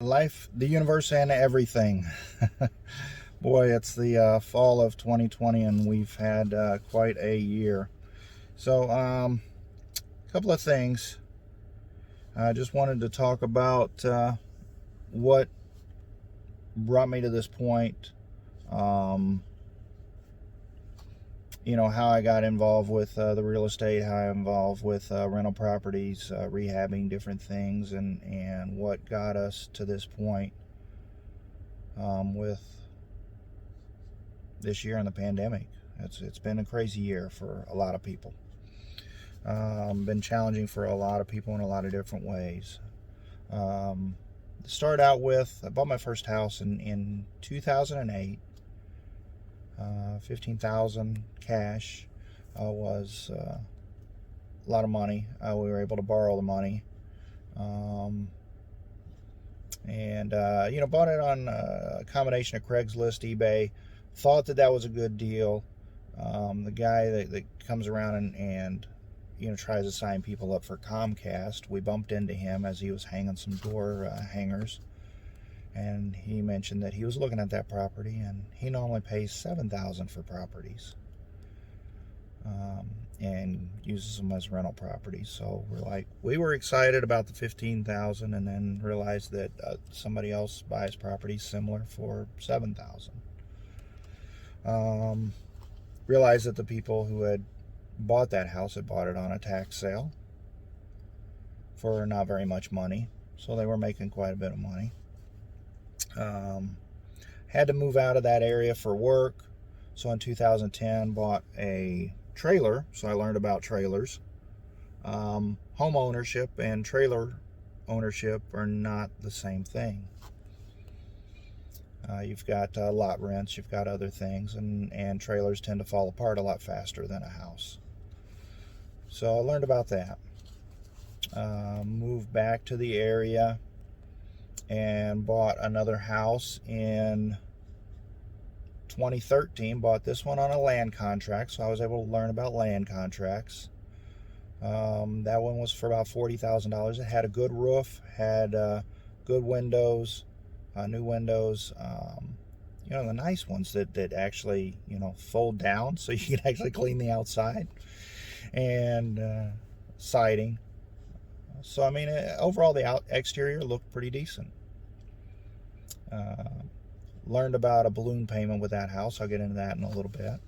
Life, the universe, and everything. Boy, it's the fall of 2020, and we've had quite a year. So, a couple of things. I just wanted to talk about what brought me to this point. Um, how I got involved with the real estate, how I involved with rental properties, rehabbing different things, and what got us to this point with this year in the pandemic. It's been a crazy year for a lot of people. Been challenging for a lot of people in a lot of different ways. To start out with, I bought my first house in 2008. 15,000 cash was a lot of money. We were able to borrow the money, and bought it on a combination of Craigslist, eBay. Thought that was a good deal. The guy that comes around and tries to sign people up for Comcast, we bumped into him as he was hanging some door hangers, and he mentioned that he was looking at that property, and he normally pays $7,000 for properties, and uses them as rental properties. So we were excited about the 15,000, and then realized that somebody else buys properties similar for 7,000. Realized that the people who had bought that house had bought it on a tax sale for not very much money, so they were making quite a bit of money. Had to move out of that area for work, so in 2010 bought a trailer. So I learned about trailers. Home ownership and trailer ownership are not the same thing. You've got lot rents, you've got other things, and trailers tend to fall apart a lot faster than a house. So I learned about that. Moved back to the area and bought another house in 2013. Bought this one on a land contract, so I was able to learn about land contracts. That one was for about $40,000. It had a good roof, had good windows, new windows, the nice ones that actually fold down so you can actually clean the outside, and siding. So overall the exterior looked pretty decent. Learned about a balloon payment with that house. I'll get into that in a little bit.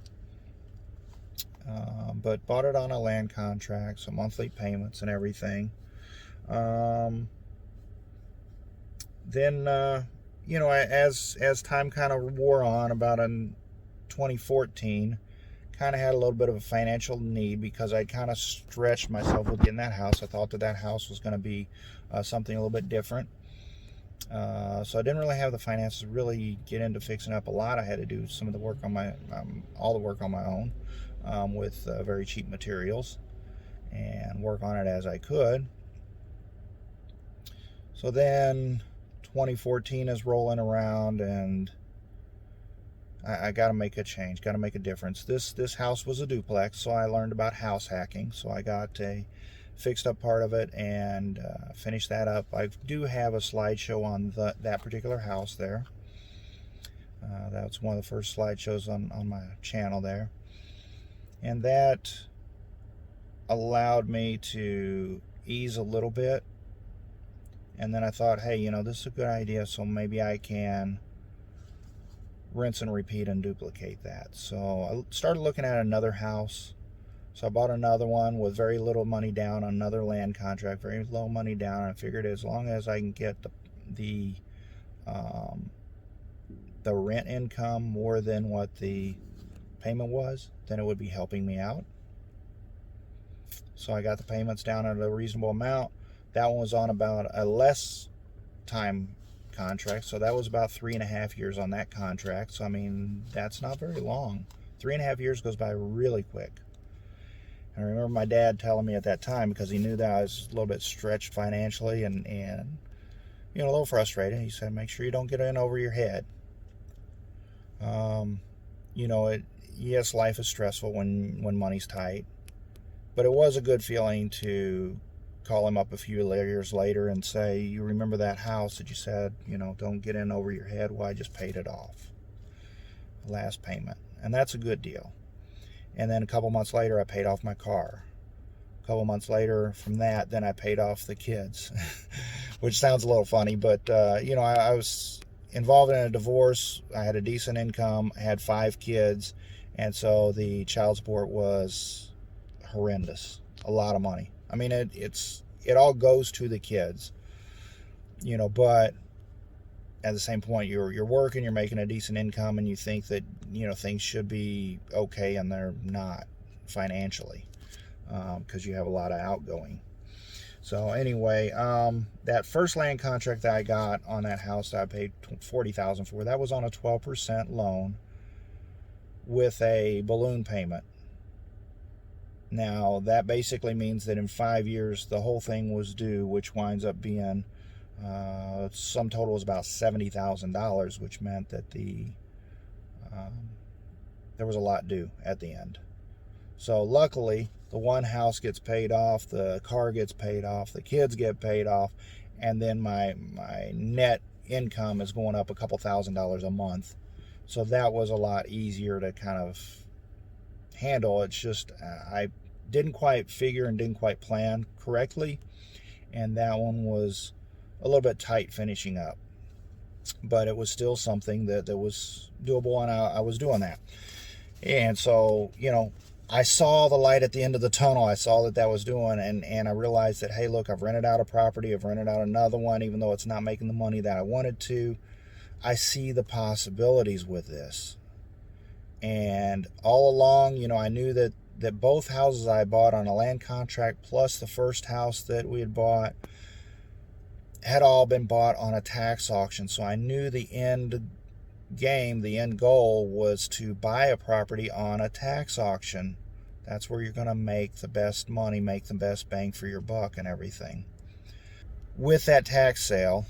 But bought it on a land contract, so monthly payments and everything. Then as time kind of wore on, about in 2014, kind of had a little bit of a financial need because I kind of stretched myself with getting that house. I thought that house was going to be something a little bit different. So I didn't really have the finances to really get into fixing up a lot. I had to do some of the work on my all the work on my own, with very cheap materials, and work on it as I could. So then 2014 is rolling around, and I got to make a change, got to make a difference. This house was a duplex, so I learned about house hacking. So I got a fixed up part of it and finished that up. I do have a slideshow on that particular house there. That's one of the first slideshows on my channel there, and that allowed me to ease a little bit. And then I thought, hey, this is a good idea, so maybe I can rinse and repeat and duplicate that. So I started looking at another house. So I bought another one with very little money down on another land contract, very low money down. I figured as long as I can get the rent income more than what the payment was, then it would be helping me out. So I got the payments down at a reasonable amount. That one was on about a less time contract, so that was about 3.5 years on that contract. So that's not very long. 3.5 years goes by really quick. I remember my dad telling me at that time, because he knew that I was a little bit stretched financially and a little frustrated. He said, make sure you don't get in over your head. Yes, life is stressful when money's tight, but it was a good feeling to call him up a few years later and say, you remember that house that you said, don't get in over your head? Well, I just paid it off, last payment, and that's a good deal. And then a couple months later, I paid off my car. A couple months later from that, then I paid off the kids, which sounds a little funny, but I was involved in a divorce. I had a decent income. I had 5 kids, and so the child support was horrendous. A lot of money. I mean, it all goes to the kids, but at the same point, you're working, you're making a decent income, and you think that things should be okay, and they're not financially, because you have a lot of outgoing. So anyway, that first land contract that I got on that house that I paid $40,000 for, that was on a 12% loan with a balloon payment. Now, that basically means that in 5 years, the whole thing was due, which winds up being, sum total was about $70,000, which meant that there was a lot due at the end. So luckily, the one house gets paid off, the car gets paid off, the kids get paid off, and then my net income is going up a couple $1,000s a month. So that was a lot easier to kind of handle. It's just I didn't quite figure and didn't quite plan correctly, and that one was a little bit tight finishing up, but it was still something that was doable, and I was doing that. And so I saw the light at the end of the tunnel. I saw that was doing, and I realized that, hey, look, I've rented out a property, I've rented out another one, even though it's not making the money that I wanted to. I see the possibilities with this. And all along, I knew that both houses I bought on a land contract, plus the first house that we had bought, had all been bought on a tax auction. So I knew the end game, the end goal, was to buy a property on a tax auction. That's where you're going to make the best money, make the best bang for your buck and everything. With that tax sale,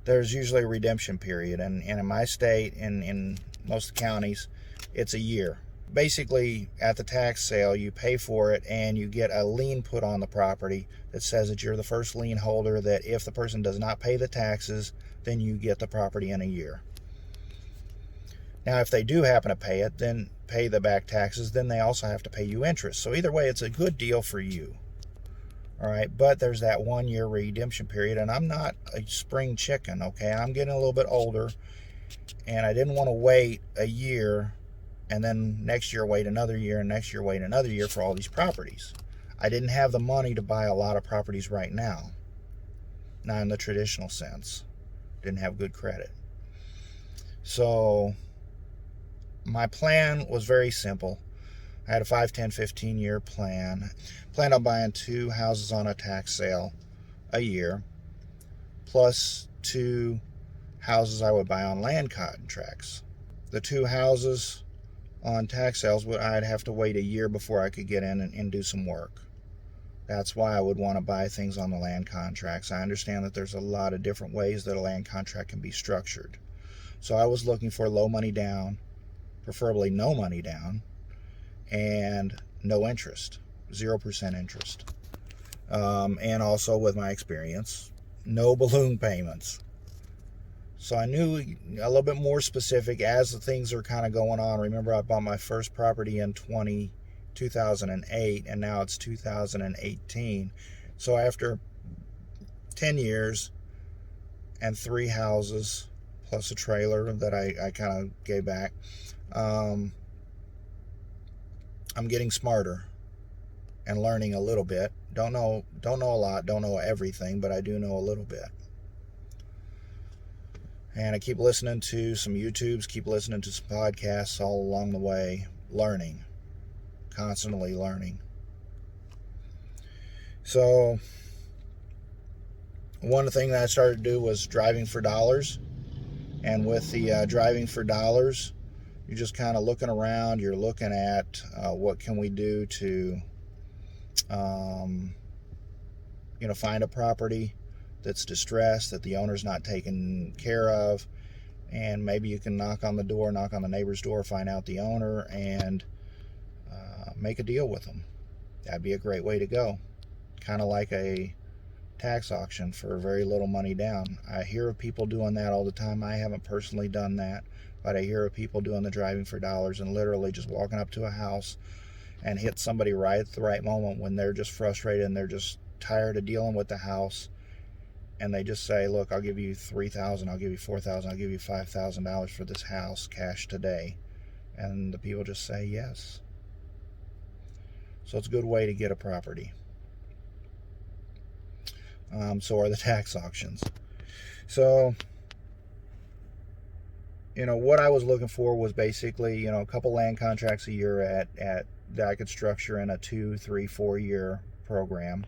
there's usually a redemption period, and in my state, in most counties, it's a year. Basically, at the tax sale, you pay for it and you get a lien put on the property that says that you're the first lien holder, that if the person does not pay the taxes, then you get the property in a year. Now, if they do happen to pay it, then pay the back taxes, then they also have to pay you interest. So either way, it's a good deal for you. All right, but there's that 1 year redemption period, and I'm not a spring chicken, okay? I'm getting a little bit older, and I didn't want to wait a year and then next year wait another year and next year wait another year for all these properties. I didn't have the money to buy a lot of properties right now. Not in the traditional sense. Didn't have good credit. So my plan was very simple. I had a 5, 10, 15 year plan. Planned on buying 2 houses on a tax sale a year, plus 2 houses I would buy on land contracts. The 2 houses on tax sales, I'd have to wait a year before I could get in and do some work. That's why I would want to buy things on the land contracts. I understand that there's a lot of different ways that a land contract can be structured. So I was looking for low money down, preferably no money down, and no interest, 0% interest. And also, with my experience, no balloon payments. So I knew a little bit more specific as the things are kind of going on. Remember, I bought my first property in 2008, and now it's 2018. So after 10 years and 3 houses, plus a trailer that I kind of gave back, I'm getting smarter and learning a little bit. Don't know a lot, don't know everything, but I do know a little bit. And I keep listening to some YouTubes, keep listening to some podcasts all along the way, learning, constantly learning. So one thing that I started to do was driving for dollars. And with the driving for dollars, you're just kind of looking around, you're looking at what can we do to find a property that's distressed, that the owner's not taken care of, and maybe you can knock on the neighbor's door, find out the owner, and make a deal with them. That'd be a great way to go. Kind of like a tax auction for very little money down. I hear of people doing that all the time. I haven't personally done that, but I hear of people doing the driving for dollars and literally just walking up to a house and hit somebody right at the right moment when they're just frustrated and they're just tired of dealing with the house, and they just say, look, I'll give you $3,000, I'll give you $4,000, I'll give you $5,000 for this house cash today. And the people just say yes. So it's a good way to get a property. So are the tax auctions. So, what I was looking for was basically, a couple land contracts a year at that I could structure in a 2, 3, 4 year program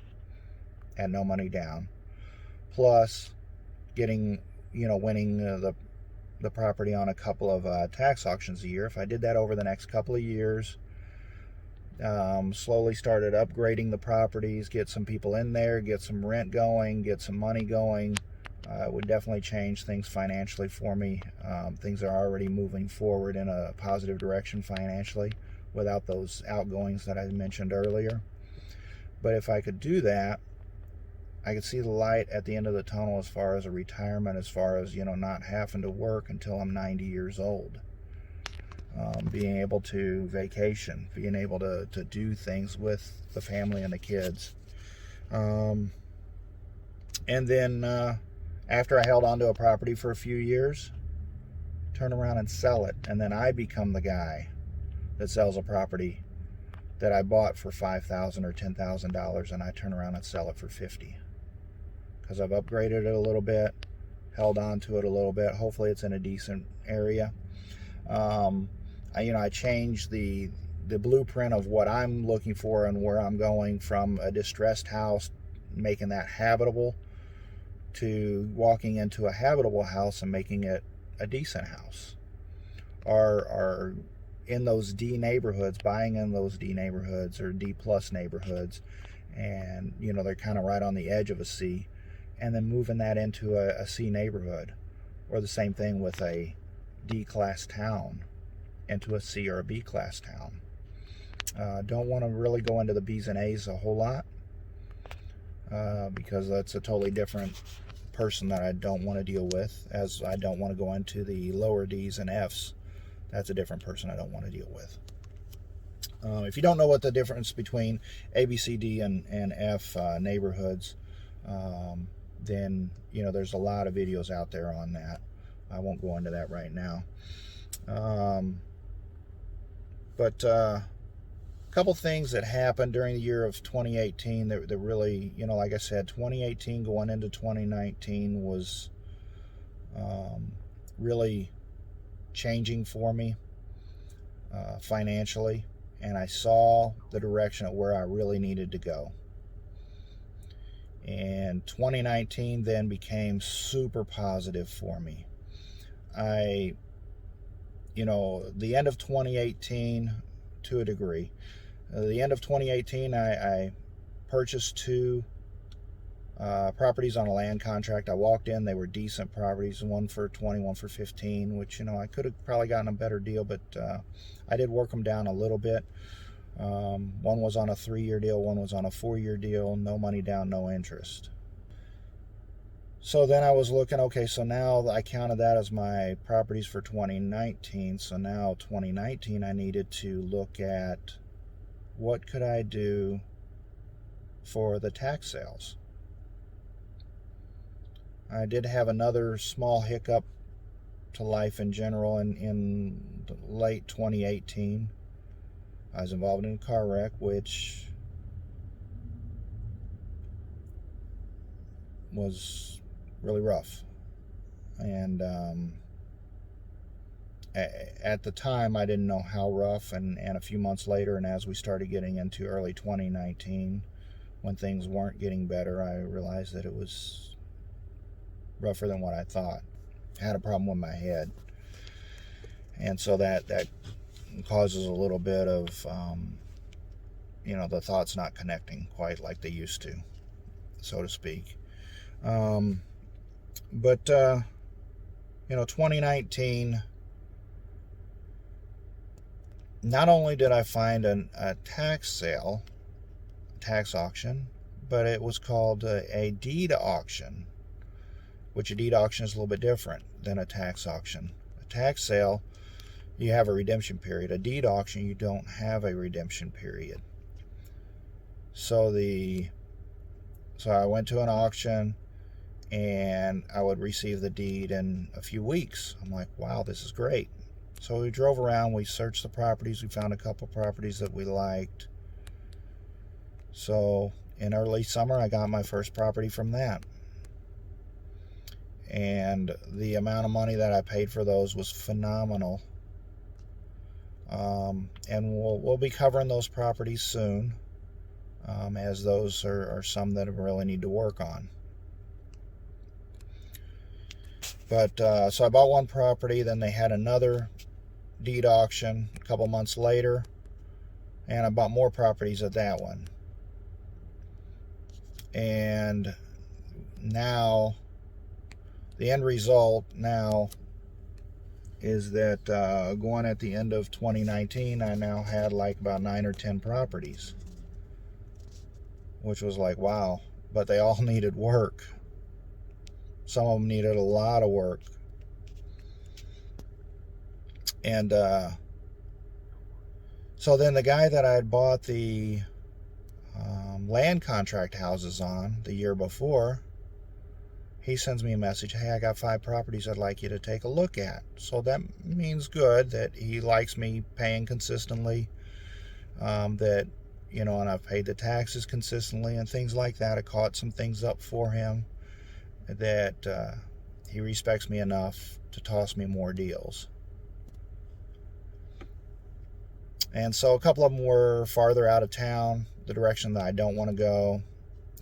at no money down, plus getting, winning the property on a couple of tax auctions a year. If I did that over the next couple of years, slowly started upgrading the properties, get some people in there, get some rent going, get some money going, it would definitely change things financially for me. Things are already moving forward in a positive direction financially without those outgoings that I mentioned earlier. But if I could do that, I could see the light at the end of the tunnel as far as a retirement, as far as, not having to work until I'm 90 years old. Being able to vacation, being able to do things with the family and the kids. And then after I held on to a property for a few years, turn around and sell it. And then I become the guy that sells a property that I bought for $5,000 or $10,000, and I turn around and sell it for $50,000. Because I've upgraded it a little bit, held on to it a little bit. Hopefully it's in a decent area. I changed the blueprint of what I'm looking for and where I'm going from a distressed house, making that habitable, to walking into a habitable house and making it a decent house. Or in those D neighborhoods, buying in those D neighborhoods or D plus neighborhoods, and they're kind of right on the edge of a C, and then moving that into a C neighborhood, or the same thing with a D class town into a C or a B class town. Don't want to really go into the B's and A's a whole lot, because that's a totally different person that I don't want to deal with, as I don't want to go into the lower D's and F's. That's a different person I don't want to deal with. If you don't know what the difference between A, B, C, D, and F neighborhoods, then there's a lot of videos out there on that. I won't go into that right now. But a couple things that happened during the year of 2018 that really, like I said, 2018 going into 2019 was really changing for me financially, and I saw the direction of where I really needed to go. And 2019 then became super positive for me. The end of 2018, to a degree, the end of 2018, I purchased 2 properties on a land contract. I walked in, they were decent properties, one for 20, one for 15, which, I could have probably gotten a better deal, but I did work them down a little bit. One was on a 3-year deal, one was on a 4-year deal, no money down, no interest. So then I was looking, okay, so now I counted that as my properties for 2019. So now 2019, I needed to look at what could I do for the tax sales. I did have another small hiccup to life in general in late 2018. I was involved in a car wreck, which was really rough. And at the time, I didn't know how rough, and a few months later, and as we started getting into early 2019, when things weren't getting better, I realized that it was rougher than what I thought. I had a problem with my head, and so that causes a little bit of the thoughts not connecting quite like they used to, so to speak. But 2019, not only did I find a tax sale tax auction, but it was called a deed auction, which a deed auction is a little bit different than a tax auction. A tax sale, you have a redemption period. A deed auction, you don't have a redemption period. So I went to an auction, and I would receive the deed in a few weeks. I'm like, wow, this is great. So we drove around, we searched the properties, we found a couple properties that we liked. So in early summer, I got my first property from that. And the amount of money that I paid for those was phenomenal. And we'll be covering those properties soon, as those are some that I really need to work on. But so I bought one property, then they had another deed auction a couple months later, and I bought more properties at that one. And now the end result now is that going at the end of 2019, I now had like about 9 or 10 properties, which was like, wow. But they all needed work. Some of them needed a lot of work. And so then the guy that I had bought the land contract houses on the year before, he sends me a message, hey, I got 5 properties I'd like you to take a look at. So that means good, that he likes me paying consistently, that, you know, and I've paid the taxes consistently and things like that. I caught some things up for him, that he respects me enough to toss me more deals. And so a couple of them were farther out of town, the direction that I don't want to go,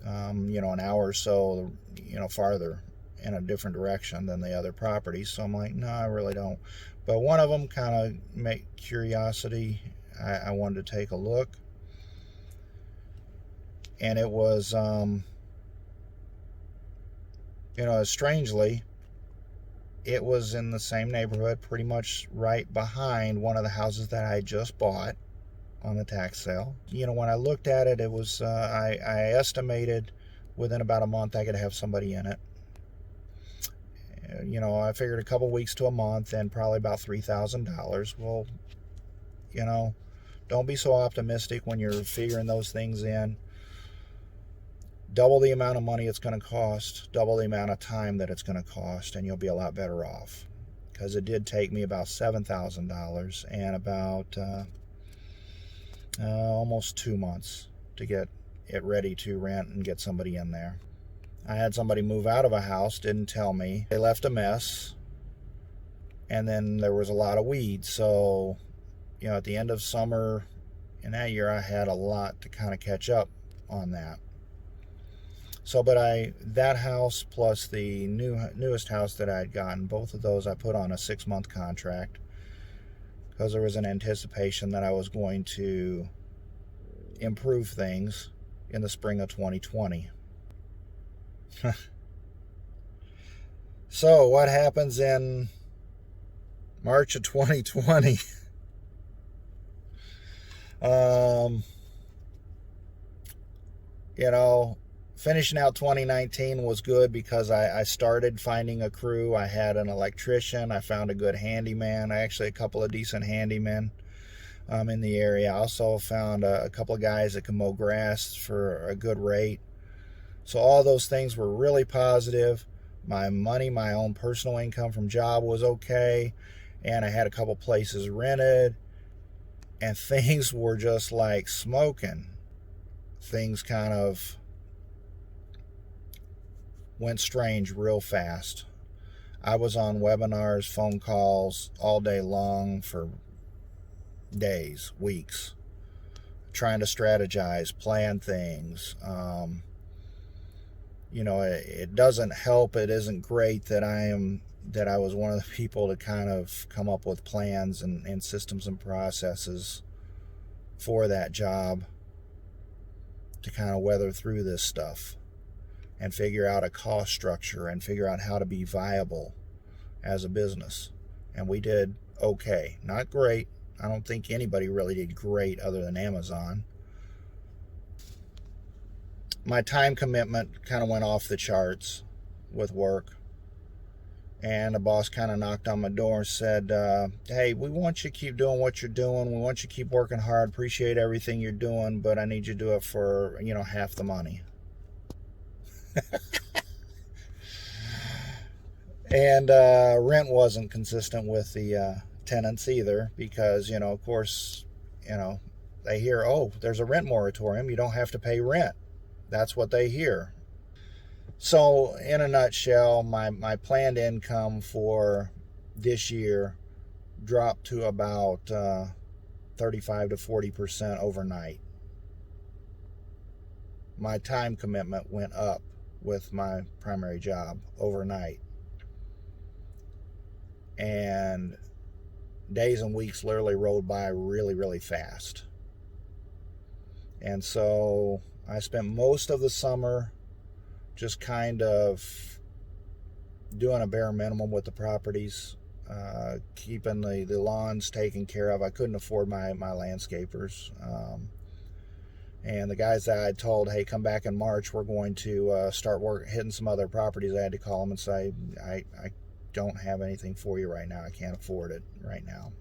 you know, an hour or so, you know, farther in a different direction than the other properties. So I'm like, no, I really don't. But one of them kind of made curiosity. I wanted to take a look. And it was, you know, strangely, it was in the same neighborhood, pretty much right behind one of the houses that I just bought on the tax sale. You know, when I looked at it, it was, I estimated within about a month I could have somebody in it. You know, I figured a couple weeks to a month and probably about $3,000. Well, you know, don't be so optimistic when you're figuring those things in. Double the amount of money it's going to cost, double the amount of time that it's going to cost, and you'll be a lot better off. Because it did take me about $7,000 and about almost 2 months to get it ready to rent and get somebody in there. I had somebody move out of a house, didn't tell me. They left a mess, and then there was a lot of weeds. So, you know, at the end of summer in that year, I had a lot to kind of catch up on that. So, but that house plus the newest house that I had gotten, both of those I put on a 6-month contract, because there was an anticipation that I was going to improve things in the spring of 2020. So what happens in March of 2020? You know, finishing out 2019 was good because I started finding a crew. I had an electrician. I found a good handyman. Actually, a couple of decent handymen in the area. I also found a couple of guys that can mow grass for a good rate. So all those things were really positive. My money, my own personal income from job was okay. And I had a couple places rented. And things were just like smoking. Things kind of went strange real fast. I was on webinars, phone calls all day long for days, weeks, trying to strategize, plan things. You know, it doesn't help. It isn't great that I was one of the people to kind of come up with plans and systems and processes for that job to kind of weather through this stuff and figure out a cost structure and figure out how to be viable as a business. And we did okay. Not great. I don't think anybody really did great other than Amazon. my time commitment kind of went off the charts with work. And the boss kind of knocked on my door and said, hey, we want you to keep doing what you're doing. We want you to keep working hard. Appreciate everything you're doing, but I need you to do it for, half the money. And rent wasn't consistent with the tenants either, because, of course, they hear, oh, there's a rent moratorium. You don't have to pay rent. That's what they hear. So in a nutshell, my planned income for this year dropped to about 35 to 40% overnight. My time commitment went up with my primary job overnight. And days and weeks literally rolled by really, really fast. And so I spent most of the summer just kind of doing a bare minimum with the properties, keeping the lawns taken care of. I couldn't afford my landscapers. And the guys that I told, hey, come back in March, we're going to start hitting some other properties, I had to call them and say, I don't have anything for you right now. I can't afford it right now.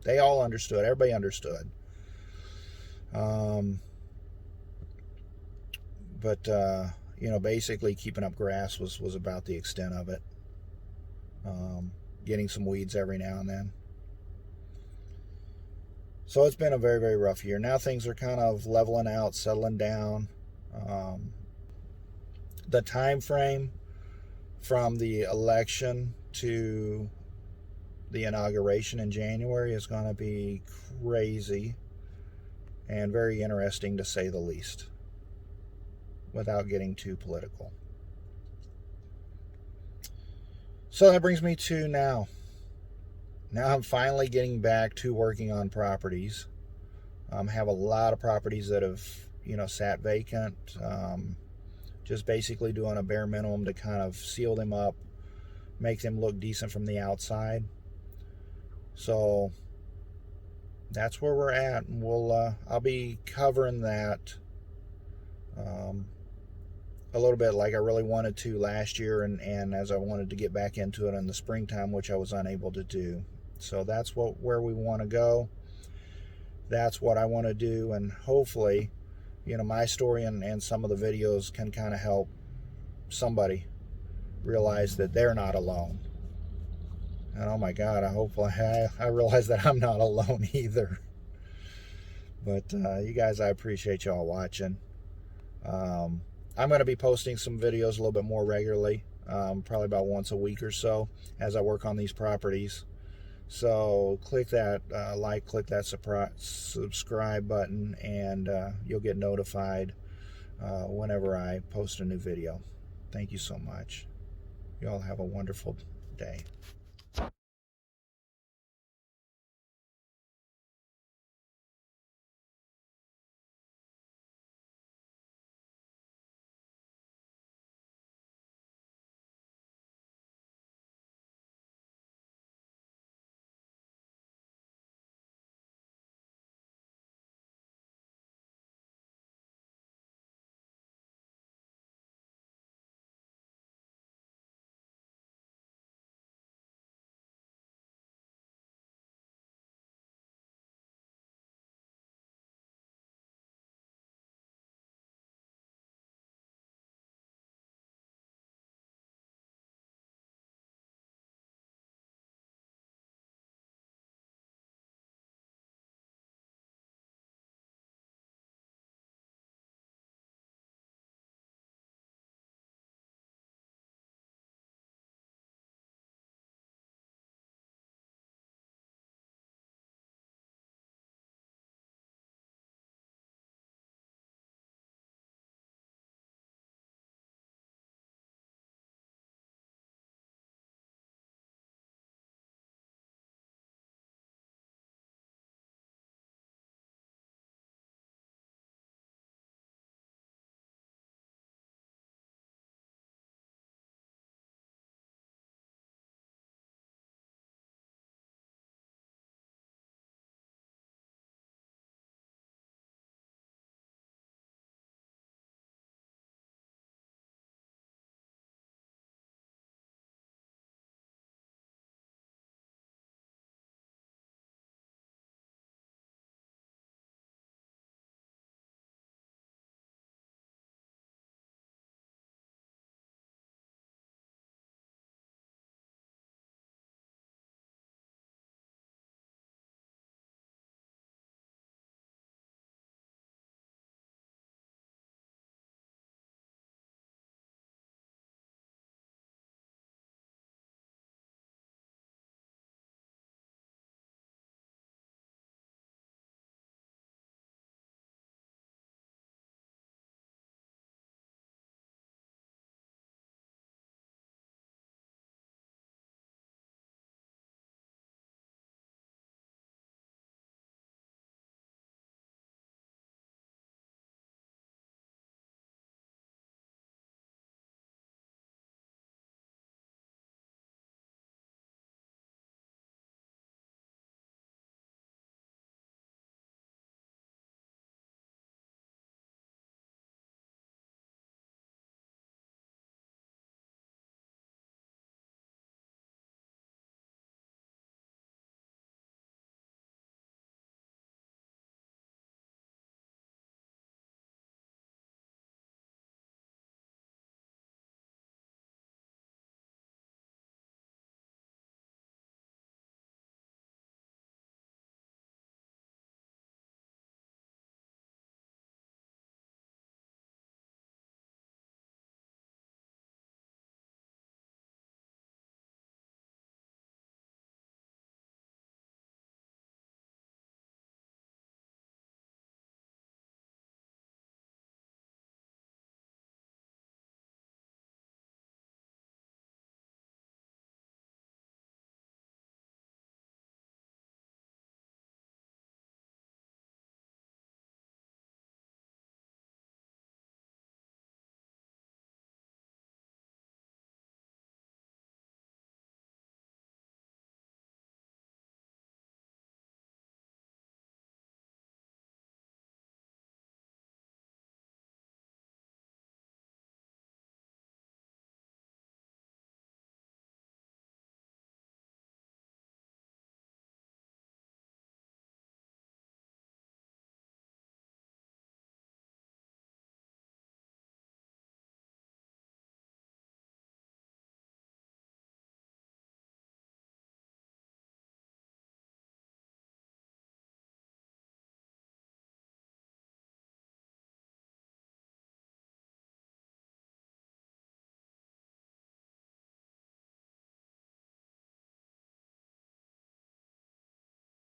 They all understood. Everybody understood. But basically keeping up grass was about the extent of it. Getting some weeds every now and then. So it's been a very, very rough year. Now things are kind of leveling out, settling down. The time frame from the election to the inauguration in January is going to be crazy and very interesting, to say the least, without getting too political. So that brings me to now. Now I'm finally getting back to working on properties. Have a lot of properties that have, sat vacant. Just basically doing a bare minimum to kind of seal them up, make them look decent from the outside. So that's where we're at, and I'll be covering that a little bit like I really wanted to last year, and as I wanted to get back into it in the springtime, which I was unable to do. So that's where we want to go. That's what I want to do, and hopefully, my story and some of the videos can kind of help somebody realize that they're not alone. And oh my God, I realize that I'm not alone either. But you guys, I appreciate y'all watching. I'm going to be posting some videos a little bit more regularly, probably about once a week or so, as I work on these properties. So click that click that subscribe button, and you'll get notified whenever I post a new video. Thank you so much. You all have a wonderful day.